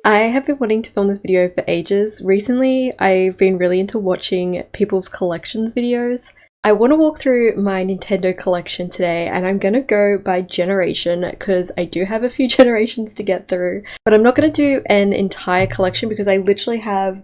I have been wanting to film this video for ages. Recently, I've been really into watching people's collections videos. I want to walk through my Nintendo collection today, and I'm going to go by generation because I do have a few generations to get through. But I'm not going to do an entire collection because I literally have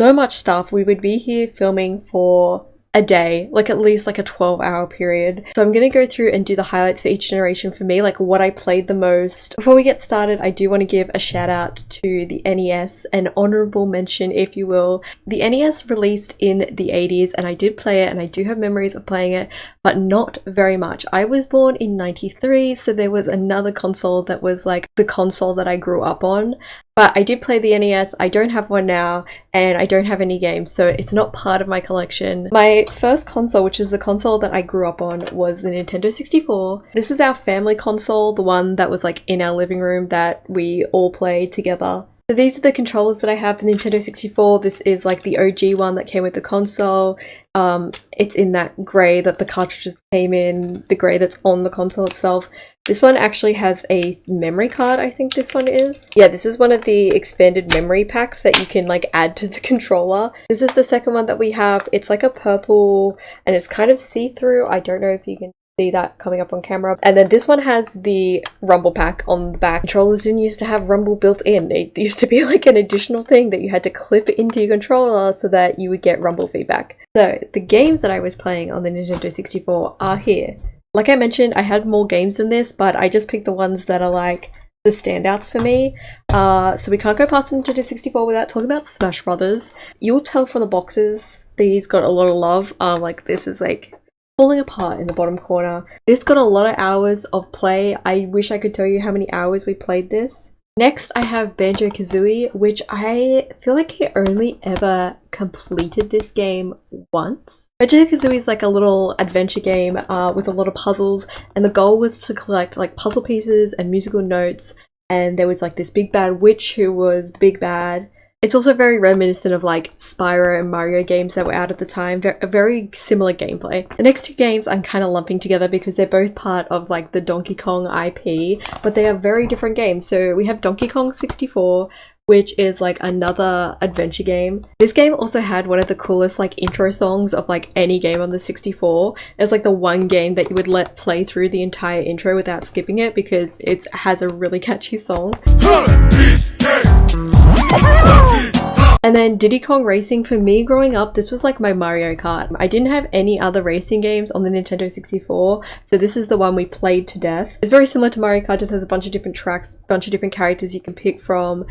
so much stuff. We would be here filming for a day, like at least like a 12-hour period. So I'm gonna go through and do the highlights for each generation for me, like what I played the most. Before we get started, I do want to give a shout out to the NES, an honorable mention if you will. The NES released in the 80s and I did play it and I do have memories of playing it, but not very much. I was born in 93, so there was another console that was like the console that I grew up on. But I did play the NES, I don't have one now, and I don't have any games, so it's not part of my collection. My first console, which is the console that I grew up on, was the Nintendo 64. This was our family console, the one that was like in our living room that we all played together. So these are the controllers that I have for the Nintendo 64. This is like the OG one that came with the console. It's in that grey that the cartridges came in, the grey that's on the console itself. This one actually has a memory card, I think this one is. Yeah, this is one of the expanded memory packs that you can like add to the controller. This is the second one that we have. It's like a purple and it's kind of see-through. I don't know if you can see that coming up on camera. And then this one has the rumble pack on the back. Controllers didn't used to have rumble built in. It used to be like an additional thing that you had to clip into your controller so that you would get rumble feedback. So the games that I was playing on the Nintendo 64 are here. Like I mentioned, I had more games than this, but I just picked the ones that are like the standouts for me. So we can't go past the Nintendo 64 without talking about Smash Brothers. You'll tell from the boxes, these got a lot of love. Like this is like falling apart in the bottom corner. This got a lot of hours of play. I wish I could tell you how many hours we played this. Next, I have Banjo-Kazooie, which I feel like I only ever completed this game once. Banjo-Kazooie is like a little adventure game with a lot of puzzles, and the goal was to collect like puzzle pieces and musical notes, and there was like this big bad witch who was the big bad. It's also very reminiscent of like Spyro and Mario games that were out at the time, a very similar gameplay. The next two games I'm kind of lumping together because they're both part of like the Donkey Kong IP, but they are very different games. So we have Donkey Kong 64, which is like another adventure game. This game also had one of the coolest like intro songs of like any game on the 64. It's like the one game that you would let play through the entire intro without skipping it because it has a really catchy song. And then Diddy Kong Racing, for me growing up, this was like my Mario Kart. I didn't have any other racing games on the Nintendo 64, so this is the one we played to death. It's very similar to Mario Kart, just has a bunch of different tracks, a bunch of different characters you can pick from,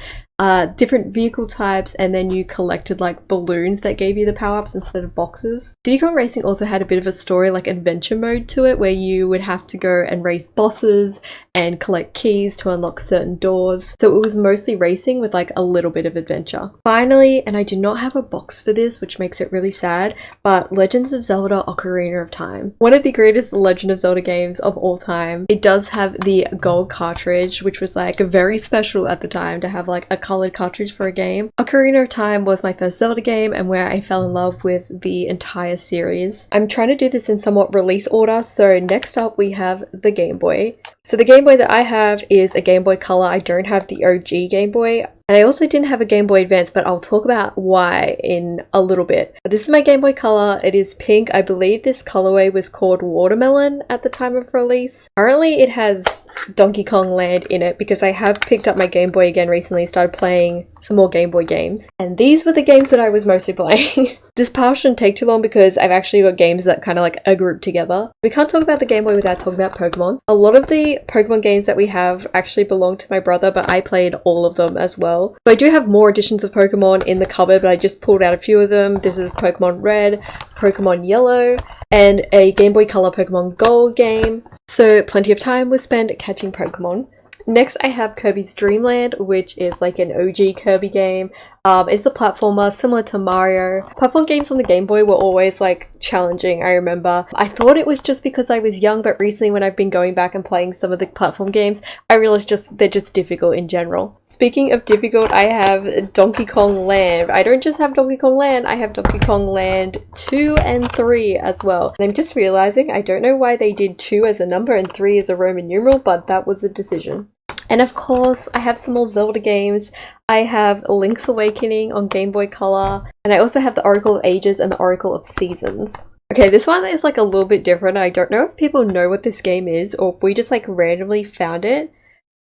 different vehicle types, and then you collected like balloons that gave you the power-ups instead of boxes. Diddy Kong Racing also had a bit of a story, like adventure mode to it, where you would have to go and race bosses and collect keys to unlock certain doors. So it was mostly racing with like a little bit of adventure. Finally, and I do not have a box for this, which makes it really sad, but Legends of Zelda Ocarina of Time. One of the greatest Legend of Zelda games of all time. It does have the gold cartridge, which was like very special at the time to have like a colored cartridge for a game. Ocarina of Time was my first Zelda game and where I fell in love with the entire series. I'm trying to do this in somewhat release order, so next up we have the Game Boy. So the Game Boy that I have is a Game Boy Color. I don't have the OG Game Boy. And I also didn't have a Game Boy Advance, but I'll talk about why in a little bit. This is my Game Boy Color. It is pink. I believe this colorway was called Watermelon at the time of release. Currently, it has Donkey Kong Land in it because I have picked up my Game Boy again recently, started playing some more Game Boy games. And these were the games that I was mostly playing. This part shouldn't take too long because I've actually got games that kind of like are grouped together. We can't talk about the Game Boy without talking about Pokemon. A lot of the Pokemon games that we have actually belong to my brother, but I played all of them as well. So I do have more editions of Pokemon in the cupboard, but I just pulled out a few of them. This is Pokemon Red, Pokemon Yellow, and a Game Boy Color Pokemon Gold game. So plenty of time was spent catching Pokemon. Next, I have Kirby's Dream Land, which is like an OG Kirby game. It's a platformer similar to Mario. Platform games on the Game Boy were always like challenging, I remember. I thought it was just because I was young, but recently when I've been going back and playing some of the platform games, I realized they're just difficult in general. Speaking of difficult, I have Donkey Kong Land. I don't just have Donkey Kong Land, I have Donkey Kong Land 2 and 3 as well. And I'm just realizing, I don't know why they did 2 as a number and 3 as a Roman numeral, but that was a decision. And of course, I have some more Zelda games. I have Link's Awakening on Game Boy Color, and I also have the Oracle of Ages and the Oracle of Seasons. Okay, this one is like a little bit different. I don't know if people know what this game is or if we just like randomly found it,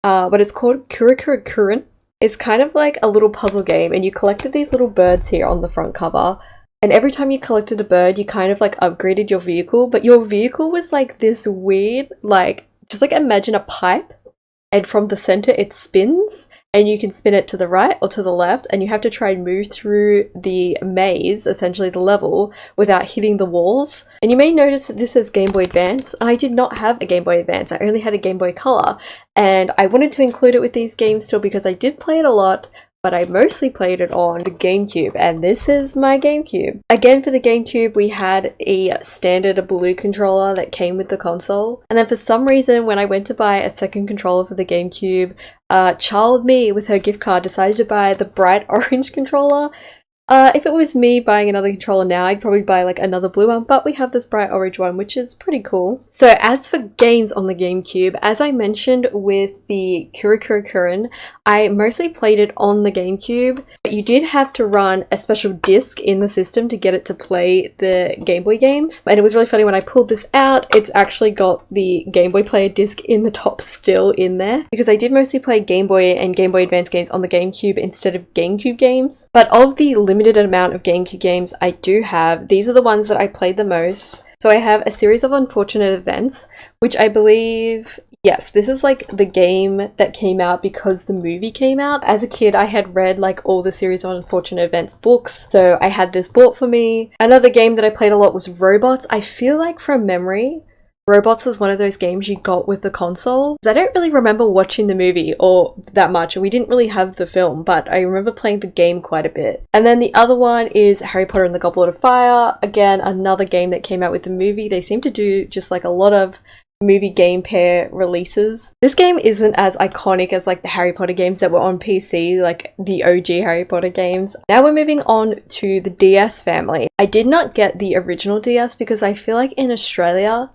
but it's called Kurikurukurin. It's kind of like a little puzzle game, and you collected these little birds here on the front cover. And every time you collected a bird, you kind of like upgraded your vehicle, but your vehicle was like this weird, like, just like imagine a pipe, and from the center it spins, and you can spin it to the right or to the left, and you have to try and move through the maze, essentially the level, without hitting the walls. And you may notice that this says Game Boy Advance, and I did not have a Game Boy Advance, I only had a Game Boy Color, and I wanted to include it with these games still because I did play it a lot, but I mostly played it on the Gamecube, and this is my Gamecube. Again, for the Gamecube, we had a standard blue controller that came with the console, and then for some reason, when I went to buy a second controller for the Gamecube, child me with her gift card decided to buy the bright orange controller. If it was me buying another controller now, I'd probably buy like another blue one, but we have this bright orange one, which is pretty cool. So as for games on the GameCube, as I mentioned with the Kurikurukurin, I mostly played it on the GameCube, but you did have to run a special disc in the system to get it to play the Game Boy games. And it was really funny when I pulled this out, it's actually got the Game Boy player disc in the top still in there, because I did mostly play Game Boy and Game Boy Advance games on the GameCube instead of GameCube games. But of the limited amount of GameCube games I do have, these are the ones that I played the most. So I have A Series of Unfortunate Events, which I believe, yes, this is like the game that came out because the movie came out. As a kid, I had read like all the Series of Unfortunate Events books, so I had this bought for me. Another game that I played a lot was Robots. I feel like from memory, Robots was one of those games you got with the console. I don't really remember watching the movie or that much, and we didn't really have the film, but I remember playing the game quite a bit. And then the other one is Harry Potter and the Goblet of Fire. Again, another game that came out with the movie. They seem to do just like a lot of movie game pair releases. This game isn't as iconic as like the Harry Potter games that were on PC, like the OG Harry Potter games. Now we're moving on to the DS family. I did not get the original DS because I feel like in Australia,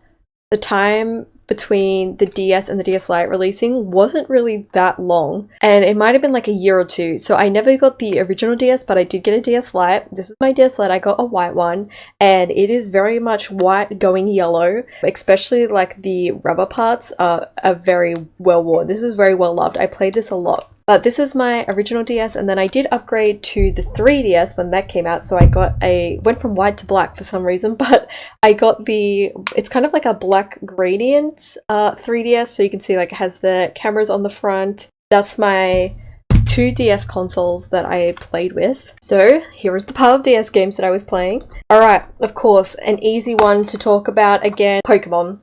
the time between the DS and the DS Lite releasing wasn't really that long, and it might have been like a year or two, so I never got the original DS, but I did get a DS Lite. This is my DS Lite. I got a white one, and it is very much white going yellow, especially like the rubber parts are very well worn. This is very well loved. I played this a lot. But this is my original DS, and then I did upgrade to the 3DS when that came out, so I went from white to black for some reason, but I got it's kind of like a black gradient 3DS, so you can see like it has the cameras on the front. That's my 2 DS consoles that I played with. So here is the pile of DS games that I was playing. Alright, of course, an easy one to talk about again, Pokemon.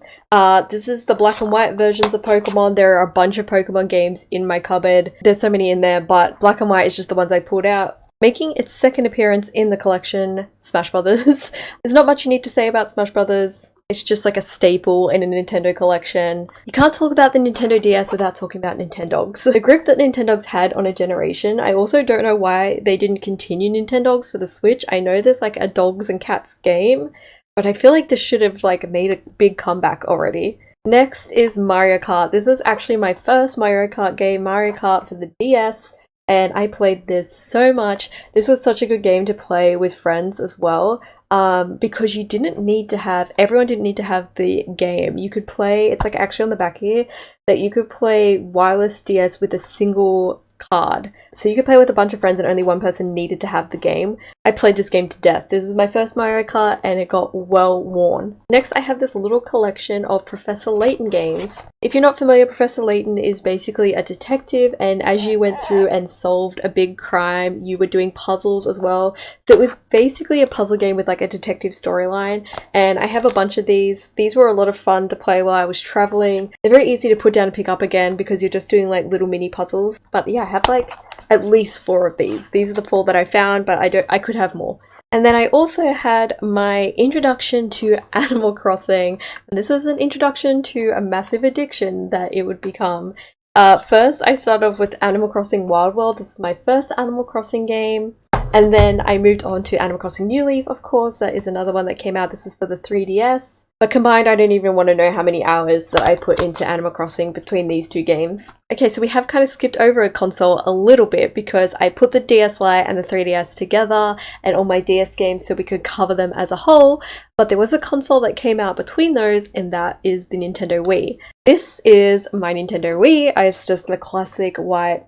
This is the black and white versions of Pokemon. There are a bunch of Pokemon games in my cupboard. There's so many in there, but black and white is just the ones I pulled out. Making its second appearance in the collection, Smash Brothers. There's not much you need to say about Smash Brothers. It's just like a staple in a Nintendo collection. You can't talk about the Nintendo DS without talking about Nintendogs. The grip that Nintendogs had on a generation, I also don't know why they didn't continue Nintendogs for the Switch. I know there's like a dogs and cats game, but I feel like this should have like made a big comeback already. Next is Mario Kart. This was actually my first Mario Kart game, Mario Kart for the DS. And I played this so much. This was such a good game to play with friends as well, because everyone didn't need to have the game. You could play, it's like actually on the back here, that you could play wireless DS with a single card. So you could play with a bunch of friends and only one person needed to have the game. I played this game to death. This is my first Mario Kart and it got well worn. Next I have this little collection of Professor Layton games. If you're not familiar, Professor Layton is basically a detective, and as you went through and solved a big crime, you were doing puzzles as well. So it was basically a puzzle game with like a detective storyline, and I have a bunch of these. These were a lot of fun to play while I was traveling. They're very easy to put down and pick up again because you're just doing like little mini puzzles. But yeah, I have like at least 4 of these. These are the 4 that I found, but I could have more. And then I also had my introduction to Animal Crossing. And this was an introduction to a massive addiction that it would become. First, I started off with Animal Crossing Wild World. This is my first Animal Crossing game. And then I moved on to Animal Crossing New Leaf, of course. That is another one that came out. This was for the 3DS. But combined, I don't even want to know how many hours that I put into Animal Crossing between these two games. Okay, so we have kind of skipped over a console a little bit because I put the DS Lite and the 3DS together and all my DS games so we could cover them as a whole, but there was a console that came out between those, and that is the Nintendo Wii. This is my Nintendo Wii. It's just the classic white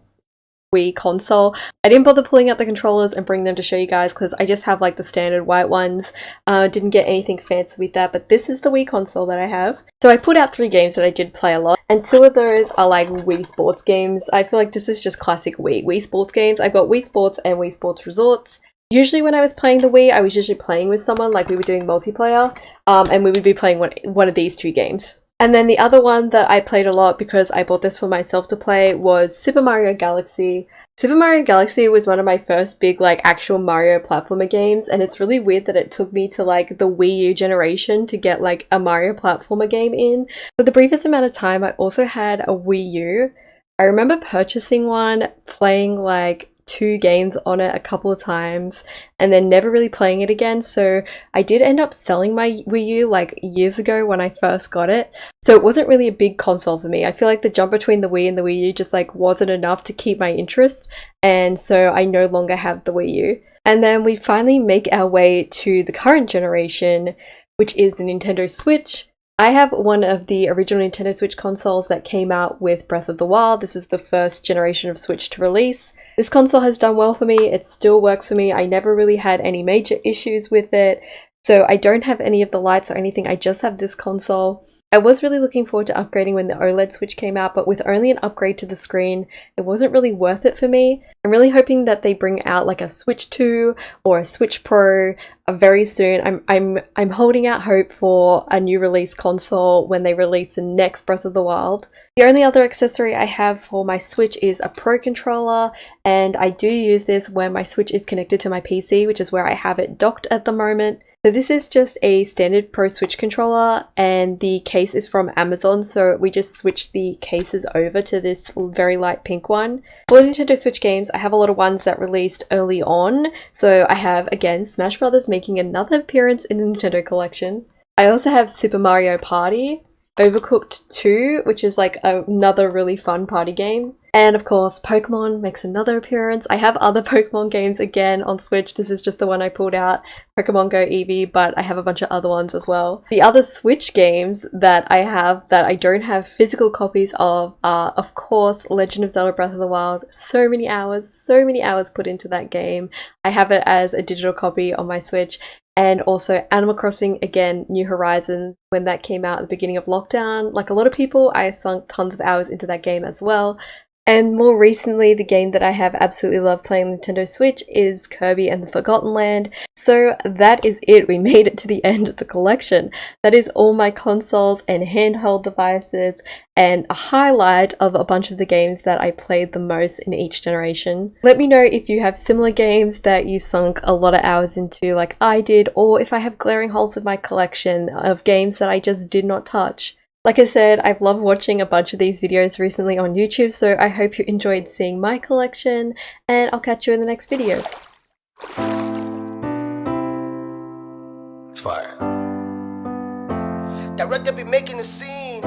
Wii console. I didn't bother pulling out the controllers and bring them to show you guys because I just have like the standard white ones. Didn't get anything fancy with that, but this is the Wii console that I have. So I put out 3 games that I did play a lot, and 2 of those are like Wii Sports games. I feel like this is just classic Wii Sports games. I've got Wii Sports and Wii Sports Resorts. Usually when I was playing the Wii, I was usually playing with someone, like we were doing multiplayer, and we would be playing one of these 2 games. And then the other one that I played a lot because I bought this for myself to play was Super Mario Galaxy. Super Mario Galaxy was one of my first big like actual Mario platformer games, and it's really weird that it took me to like the Wii U generation to get like a Mario platformer game in. For the briefest amount of time, I also had a Wii U. I remember purchasing one, playing like 2 games on it a couple of times, and then never really playing it again. So I did end up selling my Wii U like years ago when I first got it. So it wasn't really a big console for me. I feel like the jump between the Wii and the Wii U just like wasn't enough to keep my interest, and so I no longer have the Wii U. And then we finally make our way to the current generation, which is the Nintendo Switch. I have one of the original Nintendo Switch consoles that came out with Breath of the Wild. This is the first generation of Switch to release. This console has done well for me. It still works for me. I never really had any major issues with it. So I don't have any of the lights or anything. I just have this console. I was really looking forward to upgrading when the OLED Switch came out, but with only an upgrade to the screen, it wasn't really worth it for me. I'm really hoping that they bring out like a Switch 2 or a Switch Pro very soon. I'm holding out hope for a new release console when they release the next Breath of the Wild. The only other accessory I have for my Switch is a Pro controller, and I do use this when my Switch is connected to my PC, which is where I have it docked at the moment. So this is just a standard Pro Switch controller, and the case is from Amazon, so we just switched the cases over to this very light pink one. For Nintendo Switch games, I have a lot of ones that released early on, so I have, again, Smash Brothers making another appearance in the Nintendo collection. I also have Super Mario Party, Overcooked 2, which is like another really fun party game. And of course, Pokemon makes another appearance. I have other Pokemon games again on Switch. This is just the one I pulled out, Pokemon Go Eevee, but I have a bunch of other ones as well. The other Switch games that I have that I don't have physical copies of are, of course, Legend of Zelda Breath of the Wild. So many hours put into that game. I have it as a digital copy on my Switch. And also Animal Crossing, again, New Horizons, when that came out at the beginning of lockdown. Like a lot of people, I sunk tons of hours into that game as well. And more recently, the game that I have absolutely loved playing on Nintendo Switch is Kirby and the Forgotten Land. So that is it. We made it to the end of the collection. That is all my consoles and handheld devices, and a highlight of a bunch of the games that I played the most in each generation. Let me know if you have similar games that you sunk a lot of hours into like I did, or if I have glaring holes in my collection of games that I just did not touch. Like I said, I've loved watching a bunch of these videos recently on YouTube, so I hope you enjoyed seeing my collection, and I'll catch you in the next video. Fire. That record be making a scene.